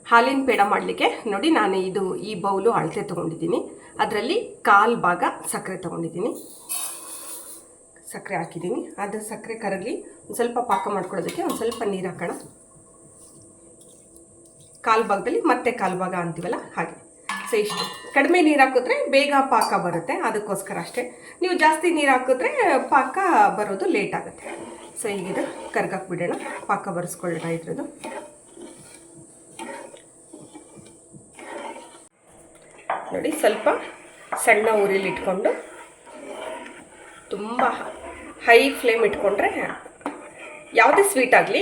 ಹಾಲಿನ ಪೇಡ ಮಾಡಲಿಕ್ಕೆ ನೋಡಿ ನಾನು ಈ ಬೌಲು ಅಳತೆ ತೊಗೊಂಡಿದ್ದೀನಿ. ಅದರಲ್ಲಿ 1/4 ಭಾಗ ಸಕ್ಕರೆ ತೊಗೊಂಡಿದ್ದೀನಿ. ಸಕ್ಕರೆ ಹಾಕಿದ್ದೀನಿ. ಅದು ಸಕ್ಕರೆ ಕರಗಲಿ ಒಂದು ಸ್ವಲ್ಪ ಪಾಕ ಮಾಡ್ಕೊಳ್ಳೋದಕ್ಕೆ ಒಂದು ಸ್ವಲ್ಪ ನೀರು ಹಾಕೋಣ. 1/4 ಭಾಗದಲ್ಲಿ ಮತ್ತೆ 1/4 ಭಾಗ ಅಂತೀವಲ್ಲ ಹಾಗೆ. ಸೊ ಇಷ್ಟು ಕಡಿಮೆ ನೀರು ಹಾಕಿದ್ರೆ ಬೇಗ ಪಾಕ ಬರುತ್ತೆ, ಅದಕ್ಕೋಸ್ಕರ ಅಷ್ಟೇ. ನೀವು ಜಾಸ್ತಿ ನೀರು ಹಾಕಿದ್ರೆ ಪಾಕ ಬರೋದು ಲೇಟ್ ಆಗುತ್ತೆ. ಸೊ ಈಗಿದು ಕರ್ಗಕ್ಕೆ ಬಿಡೋಣ, ಪಾಕ ಬರೆಸ್ಕೊಳ್ಳೋಣ ಇದ್ರದ್ದು. ನೋಡಿ ಸ್ವಲ್ಪ ಸಣ್ಣ ಉರಿಲಿ ಇಟ್ಕೊಂಡು ತುಂಬ ಹೈ ಫ್ಲೇಮ್ ಇಟ್ಕೊಂಡ್ರೆ ಯಾವುದೇ ಸ್ವೀಟ್ ಆಗಲಿ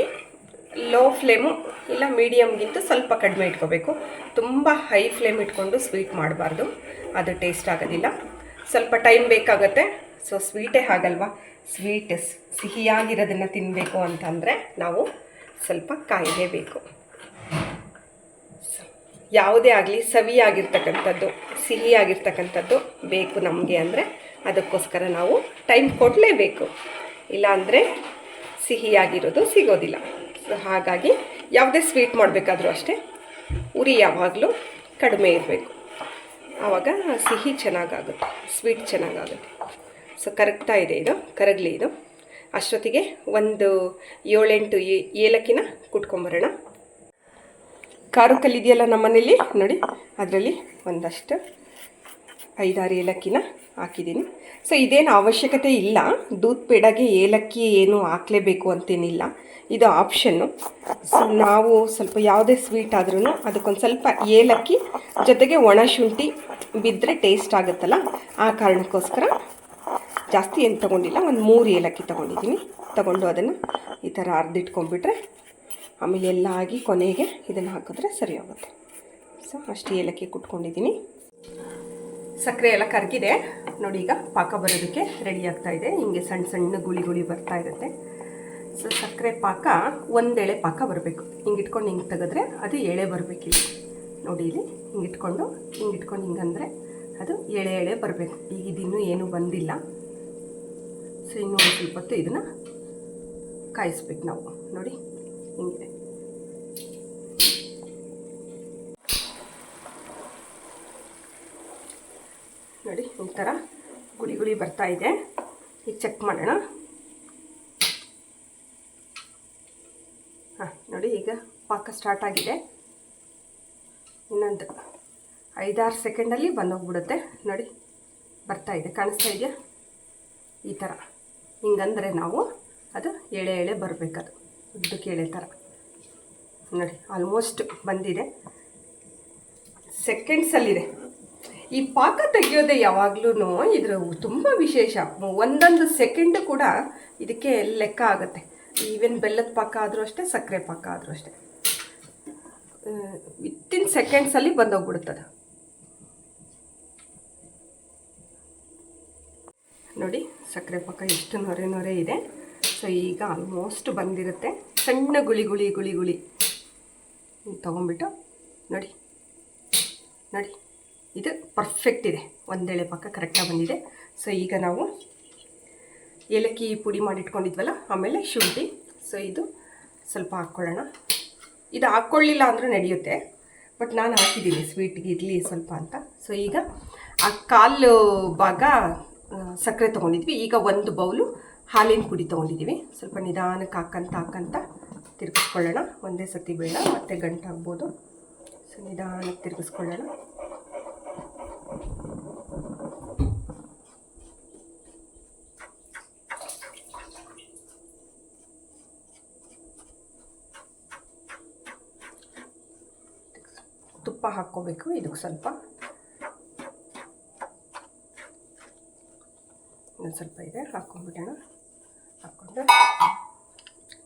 ಲೋ ಫ್ಲೇಮು ಇಲ್ಲ ಮೀಡಿಯಮ್ಗಿಂತ ಸ್ವಲ್ಪ ಕಡಿಮೆ ಇಟ್ಕೋಬೇಕು. ತುಂಬ ಹೈ ಫ್ಲೇಮ್ ಇಟ್ಕೊಂಡು ಸ್ವೀಟ್ ಮಾಡಬಾರ್ದು, ಅದು ಟೇಸ್ಟ್ ಆಗೋದಿಲ್ಲ. ಸ್ವಲ್ಪ ಟೈಮ್ ಬೇಕಾಗುತ್ತೆ. ಸೊ ಸ್ವೀಟೇ ಹಾಗಲ್ವಾ, ಸ್ವೀಟ್ ಸಿಹಿಯಾಗಿರೋದನ್ನು ತಿನ್ನಬೇಕು ಅಂತಂದರೆ ನಾವು ಸ್ವಲ್ಪ ಕಾಯಲೇಬೇಕು. ಯಾವುದೇ ಆಗಲಿ ಸವಿಯಾಗಿರ್ತಕ್ಕಂಥದ್ದು ಸಿಹಿಯಾಗಿರ್ತಕ್ಕಂಥದ್ದು ಬೇಕು ನಮಗೆ ಅಂದರೆ ಅದಕ್ಕೋಸ್ಕರ ನಾವು ಟೈಮ್ ಕೊಡಲೇಬೇಕು, ಇಲ್ಲಾಂದರೆ ಸಿಹಿಯಾಗಿರೋದು ಸಿಗೋದಿಲ್ಲ. ಸೊ ಹಾಗಾಗಿ ಯಾವುದೇ ಸ್ವೀಟ್ ಮಾಡಬೇಕಾದ್ರೂ ಅಷ್ಟೇ ಉರಿ ಯಾವಾಗಲೂ ಕಡಿಮೆ ಇರಬೇಕು, ಆವಾಗ ಸಿಹಿ ಚೆನ್ನಾಗಾಗುತ್ತೆ, ಸ್ವೀಟ್ ಚೆನ್ನಾಗಾಗುತ್ತೆ. ಸೊ ಕರಗ್ತಾ ಇದೆ, ಇದು ಕರಗಲಿ. ಇದು ಅಷ್ಟೊತ್ತಿಗೆ ಒಂದು 7-8 ಏಲಕ್ಕಿನ ಕುಟ್ಕೊಂಬರೋಣ. ಖಾರ ಕಲ್ಲಿದೆಯಲ್ಲ ನಮ್ಮ ಮನೇಲಿ ನೋಡಿ, ಅದರಲ್ಲಿ ಒಂದಷ್ಟು 5-6 ಏಲಕ್ಕಿನ ಹಾಕಿದ್ದೀನಿ. ಸೊ ಇದೇನು ಅವಶ್ಯಕತೆ ಇಲ್ಲ, ದೂದ್ ಪೇಡಾಗೆ ಏಲಕ್ಕಿ ಏನು ಹಾಕಲೇಬೇಕು ಅಂತೇನಿಲ್ಲ, ಇದು ಆಪ್ಷನ್ನು. ಸೊ ನಾವು ಸ್ವಲ್ಪ ಯಾವುದೇ ಸ್ವೀಟ್ ಆದ್ರೂ ಅದಕ್ಕೊಂದು ಸ್ವಲ್ಪ ಏಲಕ್ಕಿ ಜೊತೆಗೆ ಒಣ ಶುಂಠಿ ಬಿದ್ದರೆ ಟೇಸ್ಟ್ ಆಗುತ್ತಲ್ಲ, ಆ ಕಾರಣಕ್ಕೋಸ್ಕರ ಜಾಸ್ತಿ ಏನು ತೊಗೊಂಡಿಲ್ಲ, ಒಂದು 3 ಏಲಕ್ಕಿ ತೊಗೊಂಡಿದ್ದೀನಿ. ತೊಗೊಂಡು ಅದನ್ನು ಈ ಥರ ಅರ್ದಿಟ್ಕೊಂಡ್ಬಿಟ್ರೆ ಆಮೇಲೆ ಎಲ್ಲ ಆಗಿ ಕೊನೆಗೆ ಇದನ್ನು ಹಾಕಿದ್ರೆ ಸರಿ ಹೋಗುತ್ತೆ. ಸೊ ಅಷ್ಟು ಏಲಕ್ಕಿ ಕುಟ್ಕೊಂಡಿದ್ದೀನಿ. ಸಕ್ಕರೆ ಎಲ್ಲ ಕರಗಿದೆ ನೋಡಿ, ಈಗ ಪಾಕ ಬರೋದಕ್ಕೆ ರೆಡಿ ಆಗ್ತಾ ಇದೆ. ಹಿಂಗೆ ಸಣ್ಣ ಸಣ್ಣ ಗುಳಿ ಬರ್ತಾ ಇರುತ್ತೆ. ಸೊ ಸಕ್ಕರೆ ಪಾಕ ಒಂದೆಳೆ ಪಾಕ ಬರಬೇಕು. ಹಿಂಗೆ ಇಟ್ಕೊಂಡು ಹಿಂಗೆ ತೆಗೆದ್ರೆ ಅದು ಎಳೆ ಬರಬೇಕಿಲ್ಲ ನೋಡಿ, ಇಲ್ಲಿ ಹಿಂಗೆ ಇಟ್ಕೊಂಡು ಹಿಂಗಂದರೆ ಅದು ಎಳೆ ಬರಬೇಕು. ಈಗ ಇದಿನ್ನೂ ಏನೂ ಬಂದಿಲ್ಲ. ಸೊ ಇನ್ನೂ ಒಂದು ಸ್ವಲ್ಪ ಹೊತ್ತು ಇದನ್ನು ಕಾಯಿಸ್ಬೇಕು ನಾವು ನೋಡಿ, ಹಿಂಗೆ ನೋಡಿ ಈ ಥರ ಗುಳಿ ಬರ್ತಾ ಇದೆ. ಈಗ ಚೆಕ್ ಮಾಡೋಣ. ಹಾಂ ನೋಡಿ, ಈಗ ಪಾಕ ಸ್ಟಾರ್ಟ್ ಆಗಿದೆ. ಇನ್ನೊಂದು 5-6 ಸೆಕೆಂಡಲ್ಲಿ ಬಂದೋಗ್ಬಿಡುತ್ತೆ ನೋಡಿ, ಬರ್ತಾ ಇದೆ, ಕಾಣಿಸ್ತಾ ಇದೆಯಾ? ಈ ಥರ ಹಿಂಗಂದರೆ ನಾವು ಅದು ಎಳೆ ಬರಬೇಕದು, ಉದ್ದಕ್ಕೆ ಎಳೆ ಥರ ನೋಡಿ. ಆಲ್ಮೋಸ್ಟ್ ಬಂದಿದೆ, ಸೆಕೆಂಡ್ಸಲ್ಲಿದೆ. ಈ ಪಾಕ ತೆಗೆಯೋದೇ ಯಾವಾಗಲೂ ಇದ್ರ ತುಂಬ ವಿಶೇಷ. ಒಂದೊಂದು ಸೆಕೆಂಡು ಕೂಡ ಇದಕ್ಕೆ ಲೆಕ್ಕ ಆಗುತ್ತೆ. ಈವನ್ ಬೆಲ್ಲದ ಪಾಕ ಆದರೂ ಅಷ್ಟೇ, ಸಕ್ಕರೆ ಪಾಕ ಆದರೂ ಅಷ್ಟೇ, ವಿತಿನ್ ಸೆಕೆಂಡ್ಸಲ್ಲಿ ಬಂದೋಗ್ಬಿಡುತ್ತದೆ ನೋಡಿ. ಸಕ್ಕರೆ ಪಾಕ ಎಷ್ಟು ನೊರೆ ಇದೆ. ಸೊ ಈಗ ಆಲ್ಮೋಸ್ಟ್ ಬಂದಿರುತ್ತೆ. ಸಣ್ಣ ಗುಳಿ ತೊಗೊಂಬಿಟ್ಟು ನೋಡಿ ಇದು ಪರ್ಫೆಕ್ಟ್ ಇದೆ, ಒಂದೆಳೆ ಪಾಕ ಕರೆಕ್ಟಾಗಿ ಬಂದಿದೆ. ಸೊ ಈಗ ನಾವು ಏಲಕ್ಕಿ ಪುಡಿ ಮಾಡಿಟ್ಕೊಂಡಿದ್ವಲ್ಲ, ಆಮೇಲೆ ಶುಂಠಿ, ಸೊ ಇದು ಸ್ವಲ್ಪ ಹಾಕ್ಕೊಳ್ಳೋಣ. ಇದು ಹಾಕ್ಕೊಳ್ಳಿಲ್ಲ ಅಂದರೂ ನಡೆಯುತ್ತೆ, ಬಟ್ ನಾನು ಹಾಕಿದ್ದೀನಿ ಸ್ವೀಟ್ಗೆ ಇರಲಿ ಸ್ವಲ್ಪ ಅಂತ. ಸೊ ಈಗ ಆ 1/4 ಭಾಗ ಸಕ್ಕರೆ ತೊಗೊಂಡಿದ್ವಿ. ಈಗ 1 ಬೌಲು ಹಾಲಿನ ಪುಡಿ ತೊಗೊಂಡಿದ್ದೀವಿ. ಸ್ವಲ್ಪ ನಿಧಾನಕ್ಕೆ ಹಾಕಂತ ತಿರುಗಿಸ್ಕೊಳ್ಳೋಣ. ಒಂದೇ ಸತಿ ಬೇಡ, ಮತ್ತೆ ಗಂಟಾಗ್ಬೋದು. ಸೊ ನಿಧಾನಕ್ಕೆ ತಿರುಗಿಸ್ಕೊಳ್ಳೋಣ. ತುಪ್ಪ ಹಾಕ್ಕೋಬೇಕು ಇದಕ್ಕೆ ಸ್ವಲ್ಪ, ಇನ್ನೊಂದು ಸ್ವಲ್ಪ ಇದೆ, ಹಾಕ್ಕೊಂಡ್ಬಿಡೋಣ. ಹಾಕ್ಕೊಂಡು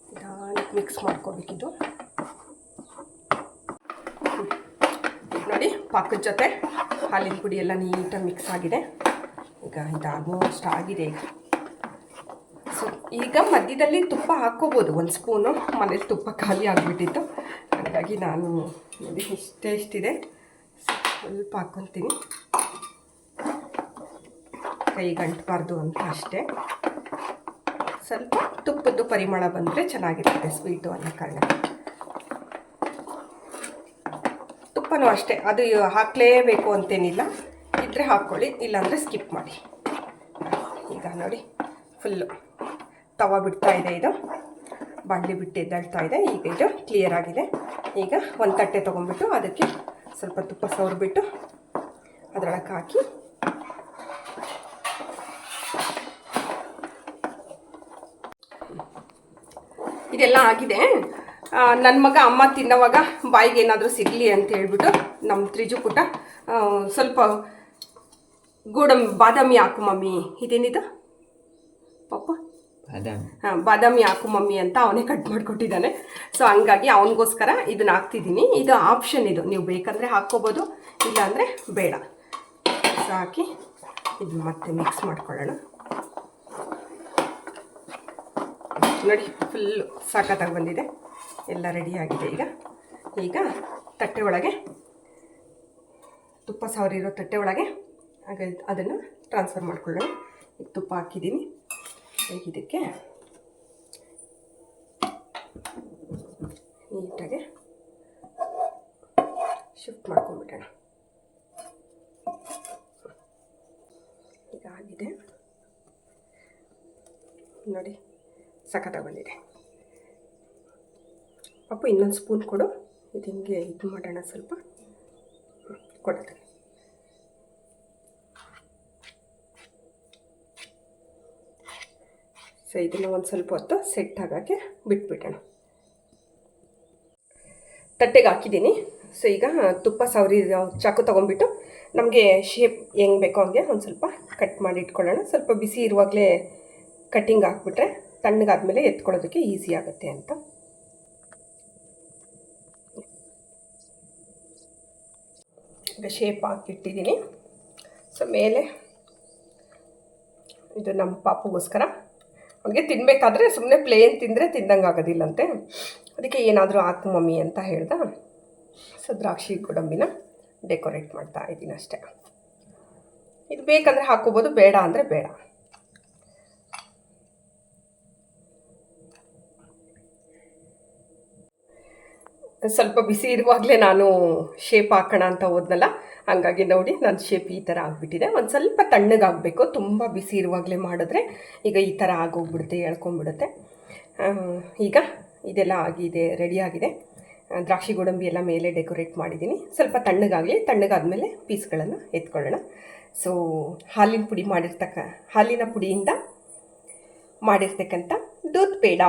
ನಿಧಾನಕ್ಕೆ ಮಿಕ್ಸ್ ಮಾಡ್ಕೋಬೇಕಿದು ನೋಡಿ. ಪಾಕದ ಜೊತೆ ಹಾಲಿನ ಪುಡಿ ಎಲ್ಲ ನೀಟಾಗಿ ಮಿಕ್ಸ್ ಆಗಿದೆ. ಈಗ ಇದು ಆಲ್ಮೋಸ್ಟ್ ಆಗಿದೆ. ಸೊ ಈಗ ಮಧ್ಯದಲ್ಲಿ ತುಪ್ಪ ಹಾಕ್ಕೋಬೋದು, 1 ಸ್ಪೂನು. ಮನೇಲಿ ತುಪ್ಪ ಖಾಲಿ ಆಗಿಬಿಟ್ಟಿತ್ತು, ಹಾಗಾಗಿ ನಾನು ನೋಡಿ ಇಷ್ಟಿದೆ, ಸ್ವಲ್ಪ ಹಾಕ್ಕೊತೀನಿ. ಕೈ ಗಂಟಬಾರ್ದು ಅಂತ ಅಷ್ಟೇ. ಸ್ವಲ್ಪ ತುಪ್ಪದ್ದು ಪರಿಮಳ ಬಂದರೆ ಚೆನ್ನಾಗಿರುತ್ತೆ ಸ್ವೀಟು ಅನ್ನೋ ಕಾರಣ. ತುಪ್ಪನೂ ಅಷ್ಟೇ, ಅದು ಹಾಕಲೇಬೇಕು ಅಂತೇನಿಲ್ಲ, ಇದ್ದರೆ ಹಾಕ್ಕೊಳ್ಳಿ, ಇಲ್ಲಾಂದರೆ ಸ್ಕಿಪ್ ಮಾಡಿ. ಈಗ ನೋಡಿ ಫುಲ್ಲು ತವ ಬಿಡ್ತಾ ಇದೆ, ಇದು ಬಾಣಲಿ ಬಿಟ್ಟು ಎದ್ದೇಳ್ತಾ ಇದೆ. ಈಗ ಇದು ಕ್ಲಿಯರ್ ಆಗಿದೆ. ಈಗ ಒಂದು ತಟ್ಟೆ ತೊಗೊಂಡ್ಬಿಟ್ಟು ಅದಕ್ಕೆ ಸ್ವಲ್ಪ ತುಪ್ಪ ಸವರ್ಬಿಟ್ಟು ಅದರೊಳಗೆ ಹಾಕಿ ಇದೆಲ್ಲ ಆಗಿದೆ. ನನ್ನ ಮಗ ಅಮ್ಮ ತಿನ್ನೋವಾಗ ಬಾಯಿಗೆ ಏನಾದರೂ ಸಿಗಲಿ ಅಂತ ಹೇಳ್ಬಿಟ್ಟು ನಮ್ಮ ತ್ರಿಜು ಪುಟ ಸ್ವಲ್ಪ ಬಾದಾಮಿ ಹಾಕು ಮಮ್ಮಿ, ಇದೇನಿದು ಪಾಪ ಬಾದಾಮಿ ಹಾಕು ಮಮ್ಮಿ ಅಂತ ಅವನೇ ಕಟ್ ಮಾಡಿಕೊಟ್ಟಿದ್ದಾನೆ. ಸೊ ಹಂಗಾಗಿ ಅವನಿಗೋಸ್ಕರ ಇದನ್ನ ಹಾಕ್ತಿದ್ದೀನಿ. ಇದು ಆಪ್ಷನ್, ಇದು ನೀವು ಬೇಕಂದರೆ ಹಾಕ್ಕೋಬೋದು, ಇಲ್ಲಾಂದರೆ ಬೇಡ. ಸೊ ಹಾಕಿ ಇದು ಮತ್ತೆ ಮಿಕ್ಸ್ ಮಾಡ್ಕೊಳ್ಳೋಣ. ನೋಡಿ ಫುಲ್ಲು ಸಾಕಾಗಿ ಬಂದಿದೆ, ಎಲ್ಲ ರೆಡಿಯಾಗಿದೆ. ಈಗ ತಟ್ಟೆ ಒಳಗೆ ತುಪ್ಪ ಸವರಿರೋ ತಟ್ಟೆ ಒಳಗೆ ಹಾಗೆ ಅದನ್ನು ಟ್ರಾನ್ಸ್ಫರ್ ಮಾಡ್ಕೊಳ್ಳೋಣ. ಈಗ ತುಪ್ಪ ಹಾಕಿದ್ದೀನಿ. ಈಗ ಇದಕ್ಕೆ ನೀಟಾಗಿ ಶಿಫ್ಟ್ ಮಾಡ್ಕೊಂಡ್ಬಿಡೋಣ. ಈಗ ಆಗಿದೆ ನೋಡಿ, ಸಖತ್ತಾಗಿ ಬಂದಿದೆ. ಪಾಪು ಇನ್ನೊಂದು ಸ್ಪೂನ್ ಕೊಡು, ಇದು ಹಿಂಗೆ ಇದು ಮಾಡೋಣ, ಸ್ವಲ್ಪ ಕೊಡುತ್ತೆ. ಸೊ ಇದನ್ನು ಒಂದು ಸ್ವಲ್ಪ ಹೊತ್ತು ಸೆಟ್ ಆಗೋಕ್ಕೆ ಬಿಟ್ಬಿಡೋಣ. ತಟ್ಟೆಗೆ ಹಾಕಿದ್ದೀನಿ. ಸೊ ಈಗ ತುಪ್ಪ ಸವರಿ ಚಾಕು ತೊಗೊಂಡ್ಬಿಟ್ಟು ನಮಗೆ ಶೇಪ್ ಹೆಂಗೆ ಬೇಕೋ ಹಂಗೆ ಒಂದು ಸ್ವಲ್ಪ ಕಟ್ ಮಾಡಿ ಇಟ್ಕೊಳ್ಳೋಣ. ಸ್ವಲ್ಪ ಬಿಸಿ ಇರುವಾಗಲೇ ಕಟ್ಟಿಂಗ್ ಹಾಕ್ಬಿಟ್ರೆ ತಣ್ಣಗಾದ್ಮೇಲೆ ಎತ್ಕೊಳ್ಳೋದಕ್ಕೆ ಈಸಿ ಆಗುತ್ತೆ ಅಂತ. ಈಗ ಶೇಪ್ ಹಾಕಿಟ್ಟಿದ್ದೀನಿ. ಸೊ ಮೇಲೆ ಇದು ನಮ್ಮ ಪಾಪುಗೋಸ್ಕರ, ಅವನಿಗೆ ತಿನ್ನಬೇಕಾದ್ರೆ ಸುಮ್ಮನೆ ಪ್ಲೇನ್ ತಿಂದರೆ ತಿಂದಂಗೆ ಆಗೋದಿಲ್ಲಂತೆ, ಅದಕ್ಕೆ ಏನಾದರೂ ಹಾಕು ಮಮ್ಮಿ ಅಂತ ಹೇಳ್ದ. ಸೊ ದ್ರಾಕ್ಷಿ ಗೋಡಂಬಿನ ಡೆಕೋರೇಟ್ ಮಾಡ್ತಾ ಇದ್ದೀನಿ ಅಷ್ಟೇ. ಇದು ಬೇಕಂದರೆ ಹಾಕೋಬೋದು, ಬೇಡ ಅಂದರೆ ಬೇಡ. ಸ್ವಲ್ಪ ಬಿಸಿ ಇರುವಾಗಲೇ ನಾನು ಶೇಪ್ ಹಾಕೋಣ ಅಂತ ಹೋದ್ನಲ್ಲ, ಹಾಗಾಗಿ ನೋಡಿ ನನ್ನ ಶೇಪ್ ಈ ಥರ ಆಗಿಬಿಟ್ಟಿದೆ. ಒಂದು ಸ್ವಲ್ಪ ತಣ್ಣಗಾಗಬೇಕು, ತುಂಬ ಬಿಸಿ ಇರುವಾಗಲೇ ಮಾಡಿದ್ರೆ ಈಗ ಈ ಥರ ಆಗೋಗ್ಬಿಡುತ್ತೆ, ಎಳ್ಕೊಂಬಿಡುತ್ತೆ. ಈಗ ಇದೆಲ್ಲ ಆಗಿದೆ, ರೆಡಿಯಾಗಿದೆ. ದ್ರಾಕ್ಷಿ ಗೋಡಂಬಿ ಎಲ್ಲ ಮೇಲೆ ಡೆಕೋರೇಟ್ ಮಾಡಿದ್ದೀನಿ. ಸ್ವಲ್ಪ ತಣ್ಣಗಾಗಲಿ, ತಣ್ಣಗಾದ್ಮೇಲೆ ಪೀಸ್ಗಳನ್ನು ಎತ್ಕೊಳ್ಳೋಣ. ಸೊ ಹಾಲಿನ ಪುಡಿಯಿಂದ ಮಾಡಿರ್ತಕ್ಕಂಥ ದೂದ್ ಪೇಡ